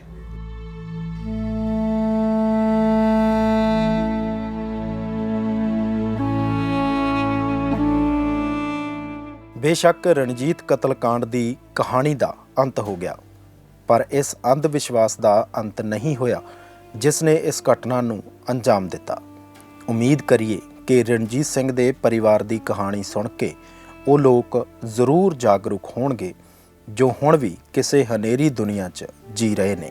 ਬੇਸ਼ੱਕ ਰਣਜੀਤ ਕਤਲकांड ਦੀ ਕਹਾਣੀ ਦਾ ਅੰਤ ਹੋ ਗਿਆ, ਪਰ ਇਸ ਅੰਧ ਵਿਸ਼ਵਾਸ ਦਾ ਅੰਤ ਨਹੀਂ ਹੋਇਆ ਜਿਸ ਨੇ ਇਸ ਘਟਨਾ ਨੂੰ ਅੰਜਾਮ ਦਿੱਤਾ। ਉਮੀਦ ਕਰੀਏ ਕਿ ਰਣਜੀਤ ਸਿੰਘ ਦੇ ਪਰਿਵਾਰ ਦੀ ਕਹਾਣੀ ਸੁਣ ਕੇ ਉਹ ਲੋਕ ਜ਼ਰੂਰ ਜਾਗਰੂਕ ਹੋਣਗੇ ਜੋ ਹੁਣ ਵੀ ਕਿਸੇ ਹਨੇਰੀ ਦੁਨੀਆ 'ਚ ਜੀ ਰਹੇ ਨੇ।